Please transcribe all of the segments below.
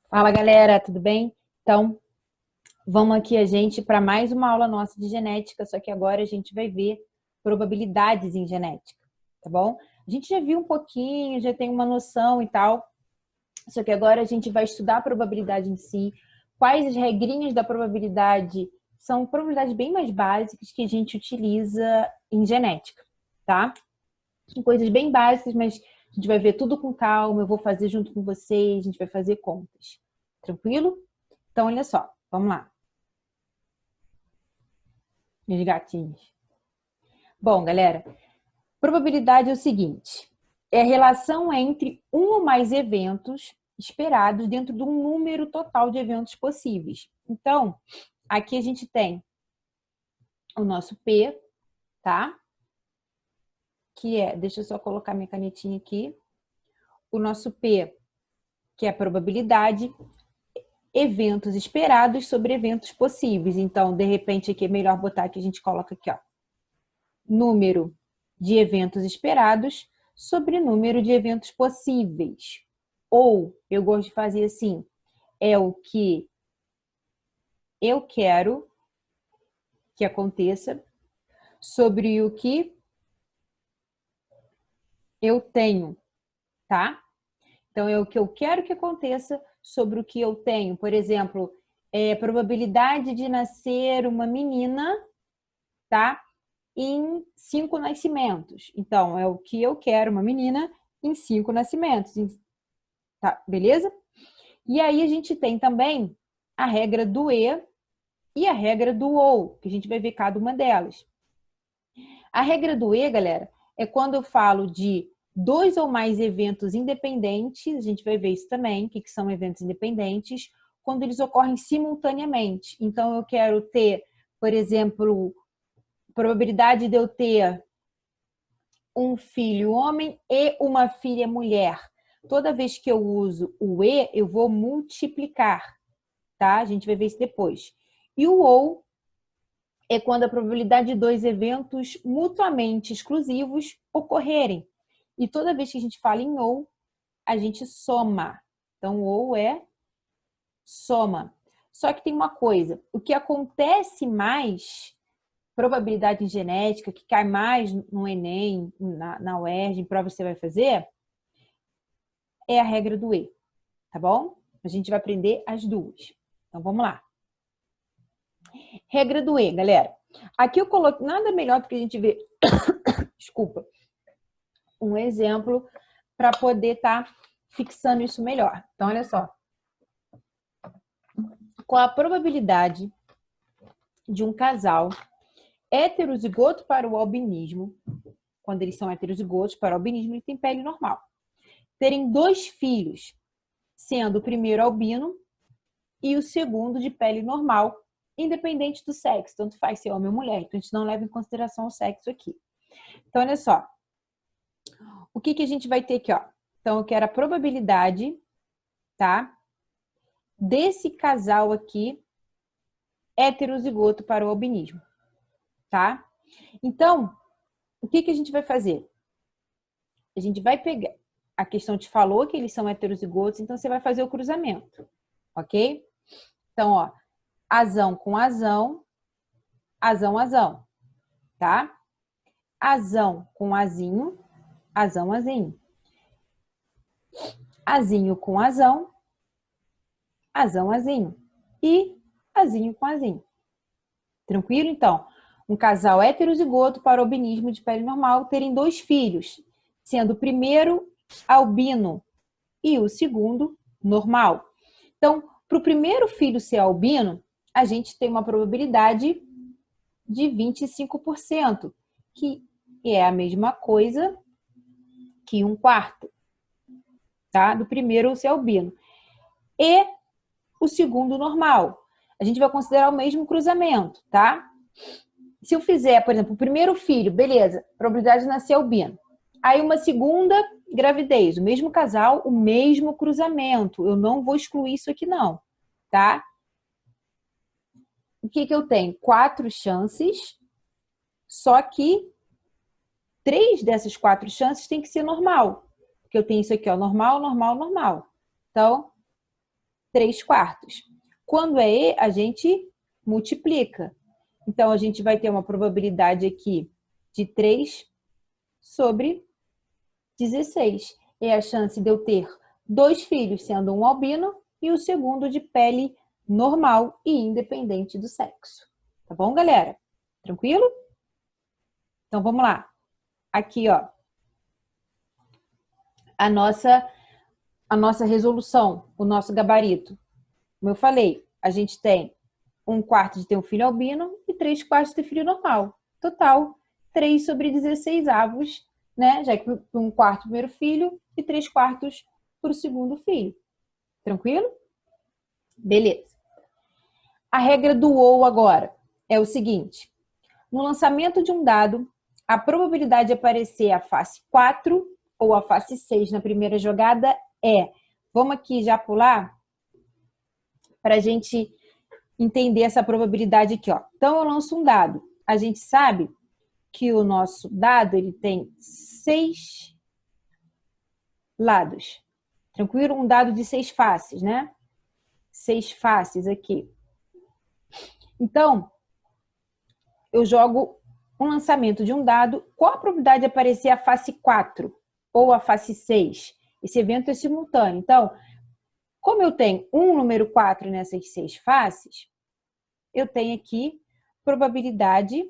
Fala, galera, tudo bem? Então, vamos aqui a gente para mais uma aula nossa de genética, só que agora a gente vai ver probabilidades em genética, tá bom? A gente já viu um pouquinho, já tem uma noção e tal, só que agora a gente vai estudar a probabilidade em si, quais as regrinhas da probabilidade, são probabilidades bem mais básicas que a gente utiliza em genética, tá? São coisas bem básicas, mas a gente vai ver tudo com calma, eu vou fazer junto com vocês, a gente vai fazer contas. Tranquilo? Então, olha só, vamos lá. Meus gatinhos. Bom, galera, probabilidade é o seguinte: é a relação entre um ou mais eventos esperados dentro de um número total de eventos possíveis. Então, aqui a gente tem o nosso P, tá? Que é, deixa eu só colocar minha canetinha aqui. O nosso P, que é a probabilidade, eventos esperados sobre eventos possíveis. Então, de repente, aqui é melhor botar que a gente coloca aqui, ó. Número de eventos esperados sobre número de eventos possíveis. Ou, eu gosto de fazer assim, é o que eu quero que aconteça sobre o que eu tenho, tá? Então, é o que eu quero que aconteça sobre o que eu tenho. Por exemplo, probabilidade de nascer uma menina, tá? Em 5 nascimentos. Então, é o que eu quero, uma menina em 5 nascimentos. Tá, beleza? E aí a gente tem também a regra do e a regra do ou, que a gente vai ver cada uma delas. A regra do galera, é quando eu falo de 2 ou mais eventos independentes, a gente vai ver isso também, o que são eventos independentes, quando eles ocorrem simultaneamente. Então, eu quero ter, por exemplo, probabilidade de eu ter um filho homem e uma filha mulher. Toda vez que eu uso o eu vou multiplicar, tá? A gente vai ver isso depois. E o ou é quando a probabilidade de 2 eventos mutuamente exclusivos ocorrerem. E toda vez que a gente fala em ou, a gente soma. Então, ou é soma. Só que tem uma coisa, o que acontece mais, probabilidade em genética, que cai mais no Enem, na UERJ, em prova que você vai fazer, é a regra do tá bom? A gente vai aprender as duas. Então, vamos lá. Regra do galera. Aqui eu coloco nada melhor do que a gente ver, desculpa, um exemplo para poder estar fixando isso melhor. Então, olha só. Qual a probabilidade de um casal heterozigoto para o albinismo, quando eles são heterozigotos para o albinismo, ele tem pele normal, terem 2 filhos, sendo o primeiro albino e o segundo de pele normal, independente do sexo, tanto faz ser homem ou mulher, então a gente não leva em consideração o sexo aqui. Então, olha só, o que a gente vai ter aqui, ó? Então, eu quero a probabilidade, tá? Desse casal aqui, heterozigoto para o albinismo, tá? Então, o que a gente vai fazer? A gente vai pegar, a questão te falou que eles são heterozigotos, então você vai fazer o cruzamento, ok? Então, ó, azão com azão, azão, azão, tá? Azão com azinho, azão, azinho. Azinho com azão, azão, azinho. E azinho com azinho. Tranquilo? Então, um casal heterozigoto para albinismo de pele normal terem 2 filhos, sendo o primeiro albino e o segundo normal. Então, para o primeiro filho ser albino, a gente tem uma probabilidade de 25%, que é a mesma coisa que 1/4, tá? Do primeiro ser albino. E o segundo normal. A gente vai considerar o mesmo cruzamento, tá? Se eu fizer, por exemplo, o primeiro filho, beleza, probabilidade de nascer albino. Aí uma segunda gravidez, o mesmo casal, o mesmo cruzamento. Eu não vou excluir isso aqui não, tá? O que eu tenho? 4 chances, só que 3 dessas 4 chances tem que ser normal. Porque eu tenho isso aqui, ó, normal, normal, normal. Então, 3/4. Quando é E, a gente multiplica. Então, a gente vai ter uma probabilidade aqui de 3 sobre 16. É a chance de eu ter 2 filhos, sendo um albino e o segundo de pele normal e independente do sexo. Tá bom, galera? Tranquilo? Então, vamos lá. Aqui, ó, a nossa resolução, o nosso gabarito. Como eu falei, a gente tem 1/4 de ter um filho albino e 3/4 de ter filho normal. Total, 3 sobre 16 avos, né? Já que 1/4 primeiro filho e 3/4 para o segundo filho. Tranquilo? Beleza. A regra do ou agora é o seguinte. No lançamento de um dado, a probabilidade de aparecer a face 4 ou a face 6 na primeira jogada é... Vamos aqui já pular para a gente entender essa probabilidade aqui, ó. Então, eu lanço um dado. A gente sabe que o nosso dado ele tem 6 lados. Tranquilo? Um dado de 6 faces, né? 6 faces aqui. Então, eu jogo um lançamento de um dado. Qual a probabilidade de aparecer a face 4 ou a face 6? Esse evento é simultâneo. Então, como eu tenho um número 4 nessas 6 faces, eu tenho aqui probabilidade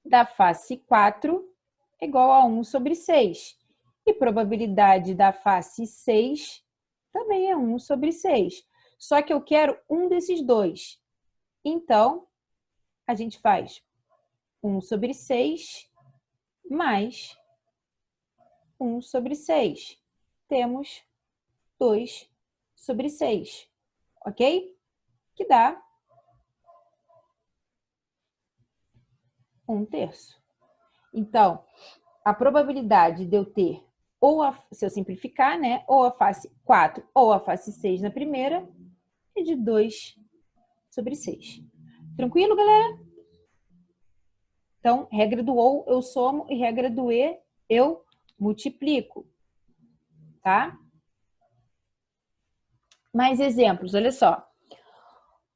da face 4 igual a 1 sobre 6. E probabilidade da face 6 também é 1 sobre 6. Só que eu quero um desses dois. Então, a gente faz 1 sobre 6 mais 1 sobre 6. Temos 2 sobre 6. Ok? Que dá 1/3. Então, a probabilidade de eu ter, se eu simplificar, né, ou a face 4 ou a face 6 na primeira, é de 2 sobre 6. Tranquilo, galera? Então, regra do ou eu somo e regra do e eu multiplico. Tá? Mais exemplos, olha só.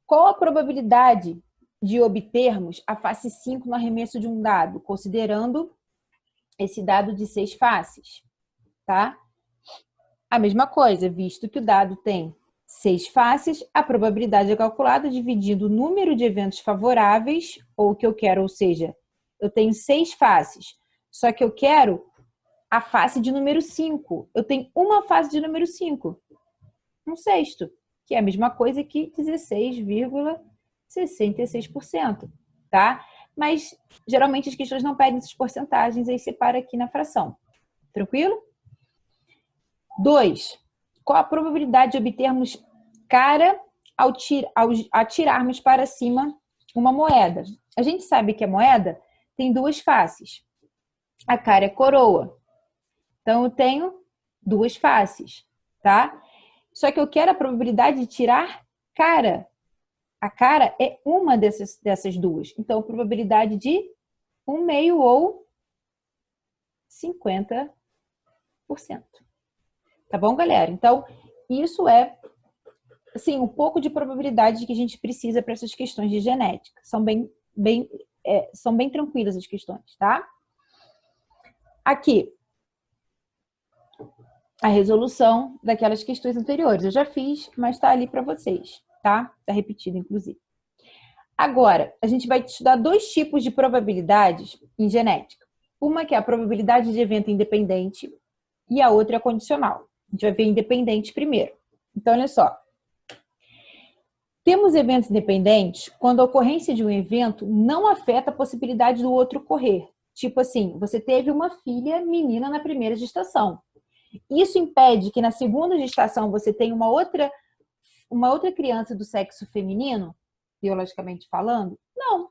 Qual a probabilidade de obtermos a face 5 no arremesso de um dado, considerando esse dado de 6 faces? Tá? A mesma coisa, visto que o dado tem 6 faces, a probabilidade é calculada dividindo o número de eventos favoráveis, ou o que eu quero, ou seja, eu tenho 6 faces, só que eu quero a face de número 5. Eu tenho uma face de número 5, 1/6, que é a mesma coisa que 16,66%, tá? Mas, geralmente, as questões não pedem essas porcentagens, aí separa aqui na fração. Tranquilo? 2. Qual a probabilidade de obtermos cara ao atirarmos para cima uma moeda? A gente sabe que a moeda tem 2 faces. A cara é coroa. Então, eu tenho 2 faces, tá? Só que eu quero a probabilidade de tirar cara. A cara é uma dessas duas. Então, a probabilidade de 1/2 ou 50%. Tá bom, galera? Então, isso é, assim, um pouco de probabilidade que a gente precisa para essas questões de genética. São bem tranquilas as questões, tá? Aqui, a resolução daquelas questões anteriores. Eu já fiz, mas está ali para vocês, tá? Está repetido, inclusive. Agora, a gente vai estudar 2 tipos de probabilidades em genética. Uma que é a probabilidade de evento independente e a outra é condicional. A gente vai ver independente primeiro. Então, olha só. Temos eventos independentes quando a ocorrência de um evento não afeta a possibilidade do outro ocorrer. Tipo assim, você teve uma filha menina na primeira gestação. Isso impede que na segunda gestação você tenha uma outra criança do sexo feminino, biologicamente falando? Não.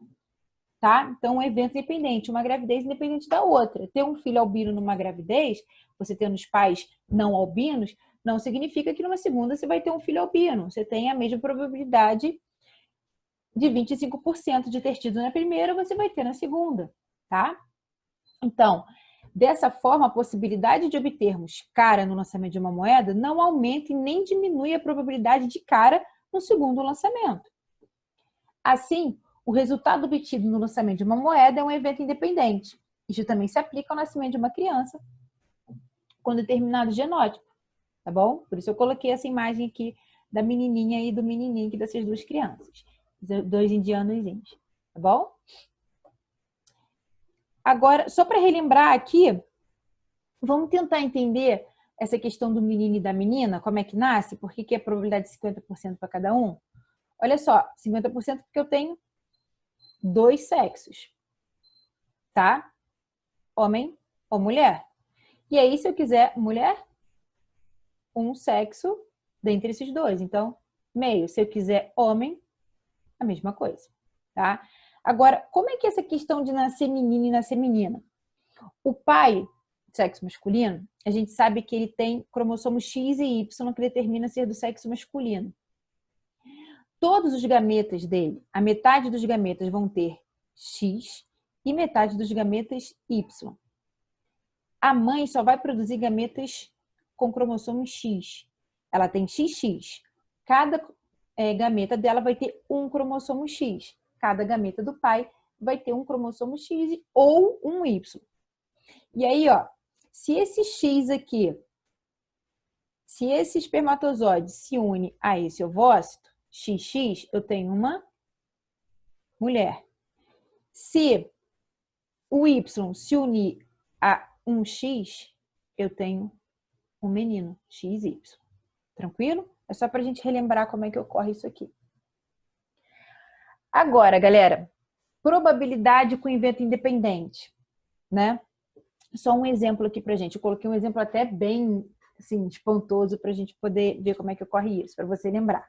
Tá? Então, um evento independente, uma gravidez independente da outra. Ter um filho albino numa gravidez, você tendo os pais não albinos, não significa que numa segunda você vai ter um filho albino. Você tem a mesma probabilidade de 25% de ter tido na primeira, você vai ter na segunda, tá? Então, Dessa forma, a possibilidade de obtermos cara no lançamento de uma moeda não aumenta e nem diminui a probabilidade de cara no segundo lançamento. Assim, o resultado obtido no lançamento de uma moeda é um evento independente. Isso também se aplica ao nascimento de uma criança com determinado genótipo, tá bom? Por isso eu coloquei essa imagem aqui da menininha e do menininho aqui dessas duas crianças, dois indianozinhos, tá bom? Agora, só para relembrar aqui, vamos tentar entender essa questão do menino e da menina, como é que nasce, por que é a probabilidade de 50% para cada um? Olha só, 50% porque eu tenho dois sexos, tá? Homem ou mulher. E aí, se eu quiser mulher, um sexo dentre esses dois. Então, meio. Se eu quiser homem, a mesma coisa, tá? Agora, como é que é essa questão de nascer menino e nascer menina? O pai, sexo masculino, a gente sabe que ele tem cromossomos X e Y que determina ser do sexo masculino. Todos os gametas dele, a metade dos gametas vão ter X e metade dos gametas Y. A mãe só vai produzir gametas com cromossomo X. Ela tem XX. Cada gameta dela vai ter um cromossomo X. Cada gameta do pai vai ter um cromossomo X ou um Y. E aí, ó, se esse X aqui, se esse espermatozoide se une a esse ovócito, XX, eu tenho uma mulher. Se o Y se unir a um X, eu tenho um menino, XY. Tranquilo? É só pra gente relembrar como é que ocorre isso aqui. Agora, galera, probabilidade com evento independente, né? Só um exemplo aqui pra gente. Eu coloquei um exemplo até bem, assim, espantoso pra gente poder ver como é que ocorre isso, para você lembrar.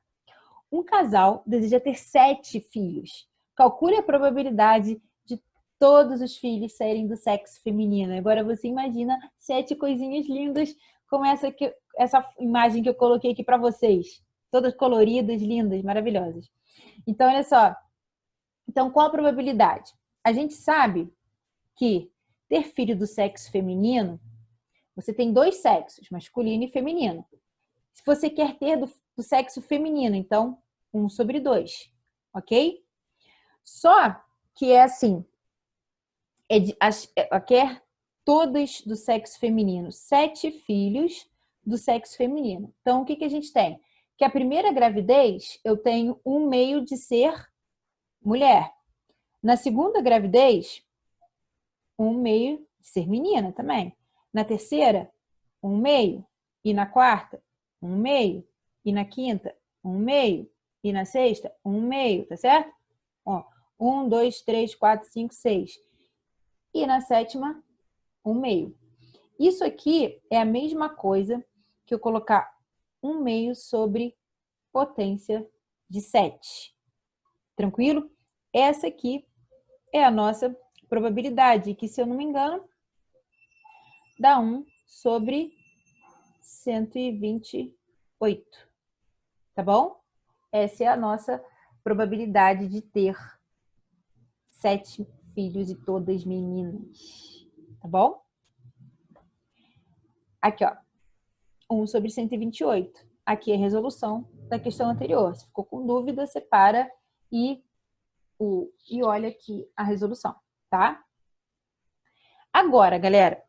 Um casal deseja ter 7 filhos. Calcule a probabilidade de todos os filhos serem do sexo feminino. Agora você imagina 7 coisinhas lindas como essa imagem que eu coloquei aqui para vocês. Todas coloridas, lindas, maravilhosas. Então, olha só. Então, qual a probabilidade? A gente sabe que ter filho do sexo feminino, você tem dois sexos, masculino e feminino. Se você quer ter do sexo feminino, então 1/2, ok? Só que é assim, quer todas do sexo feminino, 7 filhos do sexo feminino. Então, o que a gente tem? Que a primeira gravidez, eu tenho um meio de ser mulher. Na segunda gravidez, um meio de ser menina também. Na terceira, um meio. E na quarta, um meio. E na quinta, um meio. E na sexta, um meio, tá certo? Ó, 1, 2, 3, 4, 5, 6. E na sétima, um meio. Isso aqui é a mesma coisa que eu colocar um meio sobre potência de 7. Tranquilo? Essa aqui é a nossa probabilidade, que, se eu não me engano, dá 1/128. Tá bom? Essa é a nossa probabilidade de ter 7 filhos e todas meninas. Tá bom? Aqui, ó. 1/128. Aqui é a resolução da questão anterior. Se ficou com dúvida, separa e olha aqui a resolução, tá? Agora, galera,